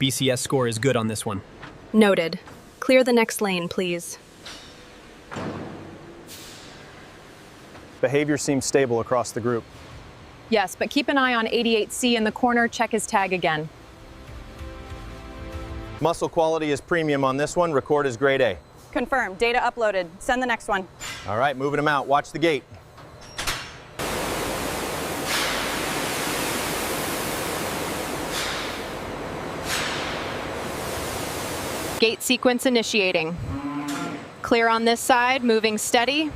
BCS score is good on this one. Noted. Clear the next lane, please. Behavior seems stable across the group. Yes, but keep an eye on 88C in the corner. Check his tag again. Muscle quality is premium on this one. Record is grade A. Confirmed. Data uploaded. Send the next one. All right, moving him out. Watch the gate. Gate sequence initiating. Clear on this side, moving steady.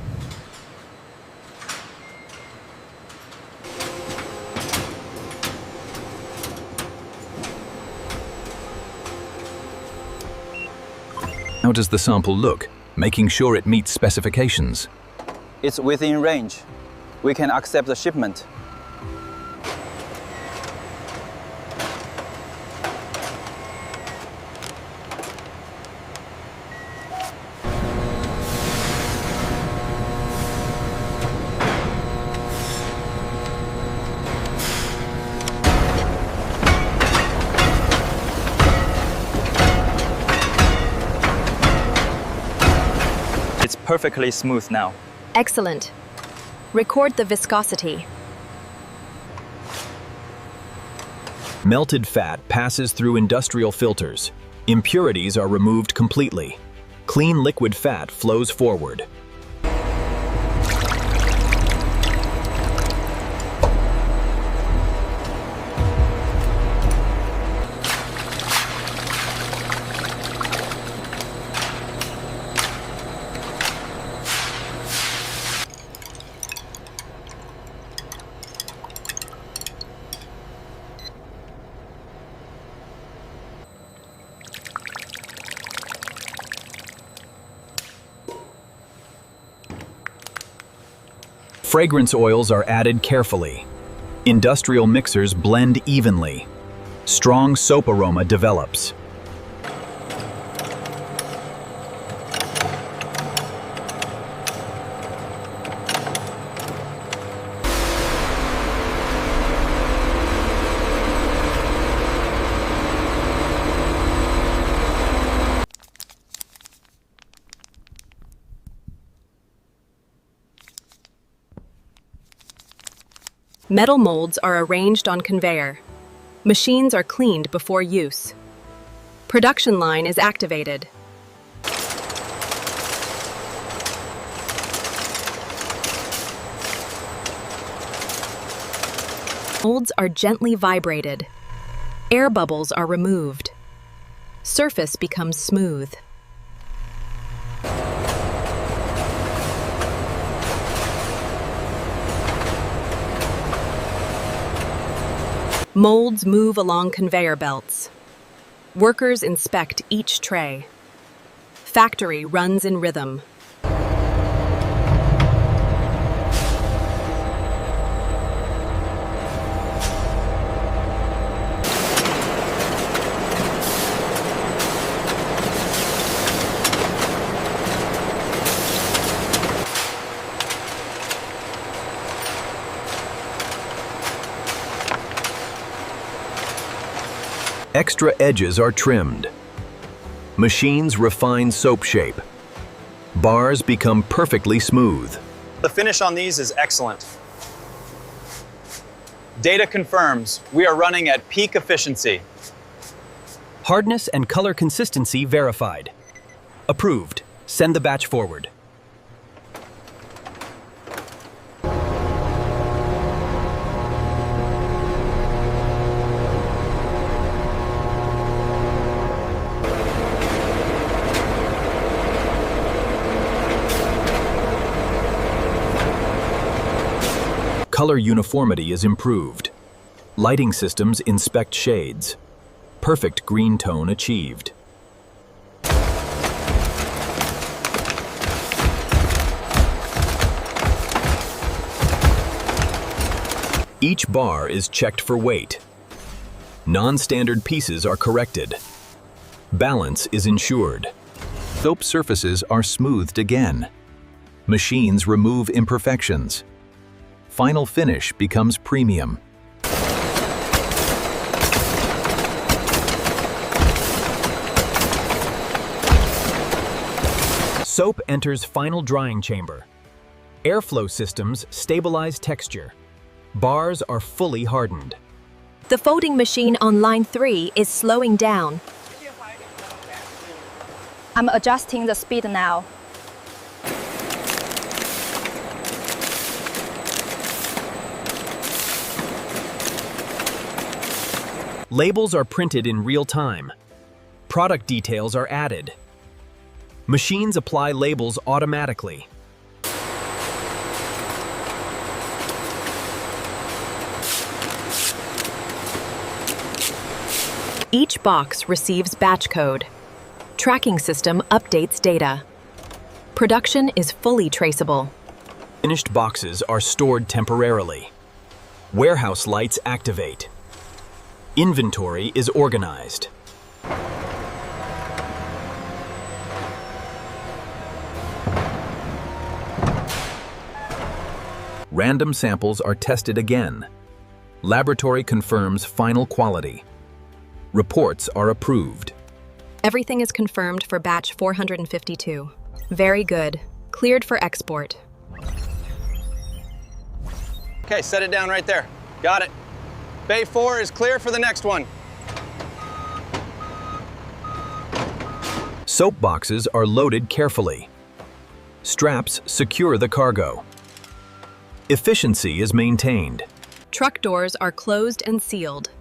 How does the sample look, making sure it meets specifications? It's within range. We can accept the shipment. It's perfectly smooth now. Excellent. Record the viscosity. Melted fat passes through industrial filters. Impurities are removed completely. Clean liquid fat flows forward. Fragrance oils are added carefully. Industrial mixers blend evenly. Strong soap aroma develops. Metal molds are arranged on conveyor. Machines are cleaned before use. Production line is activated. Molds are gently vibrated. Air bubbles are removed. Surface becomes smooth. Molds move along conveyor belts. Workers inspect each tray. Factory runs in rhythm. Extra edges are trimmed. Machines refine soap shape. Bars become perfectly smooth. The finish on these is excellent. Data confirms we are running at peak efficiency. Hardness and color consistency verified. Approved. Send the batch forward. Color uniformity is improved. Lighting systems inspect shades. Perfect green tone achieved. Each bar is checked for weight. Non-standard pieces are corrected. Balance is ensured. Soap surfaces are smoothed again. Machines remove imperfections. Final finish becomes premium. Soap enters final drying chamber. Airflow systems stabilize texture. Bars are fully hardened. The folding machine on line 3 is slowing down. I'm adjusting the speed now. Labels are printed in real time. Product details are added. Machines apply labels automatically. Each box receives batch code. Tracking system updates data. Production is fully traceable. Finished boxes are stored temporarily. Warehouse lights activate. Inventory is organized. Random samples are tested again. Laboratory confirms final quality. Reports are approved. Everything is confirmed for batch 452. Very good. Cleared for export. Okay, set it down right there. Got it. Bay 4 is clear for the next one. Soap boxes are loaded carefully. Straps secure the cargo. Efficiency is maintained. Truck doors are closed and sealed.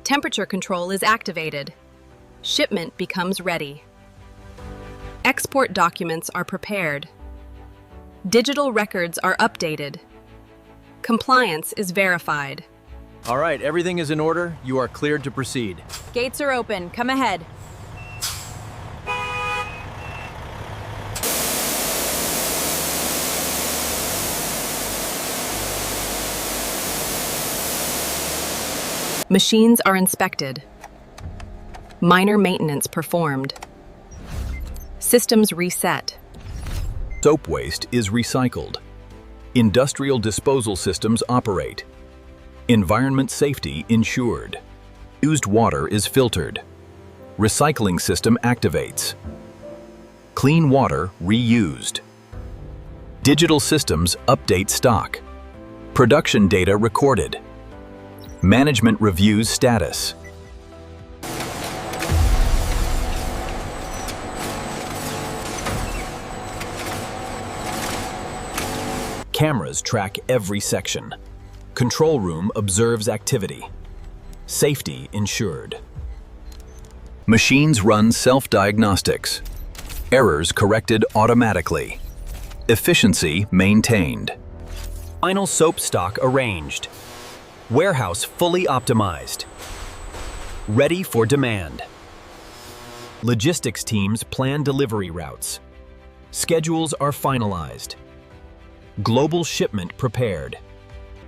Temperature control is activated. Shipment becomes ready. Export documents are prepared. Digital records are updated. Compliance is verified. All right, everything is in order. You are cleared to proceed. Gates are open. Come ahead. Machines are inspected. Minor maintenance performed. Systems reset. Soap waste is recycled. Industrial disposal systems operate. Environment safety ensured. Used water is filtered. Recycling system activates. Clean water reused. Digital systems update stock. Production data recorded. Management reviews status. Cameras track every section. Control room observes activity. Safety ensured. Machines run self-diagnostics. Errors corrected automatically. Efficiency maintained. Final soap stock arranged. Warehouse fully optimized. Ready for demand. Logistics teams plan delivery routes. Schedules are finalized. Global shipment prepared.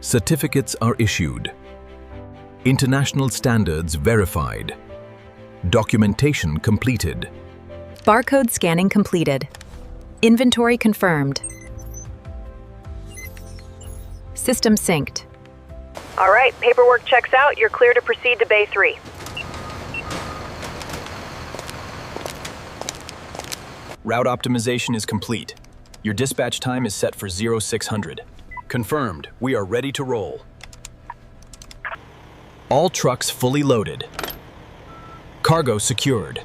Certificates are issued. International standards verified. Documentation completed. Barcode scanning completed. Inventory confirmed. System synced. All right, paperwork checks out. You're clear to proceed to Bay 3. Route optimization is complete. Your dispatch time is set for 0600. Confirmed. We are ready to roll. All trucks fully loaded. Cargo secured.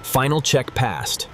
Final check passed.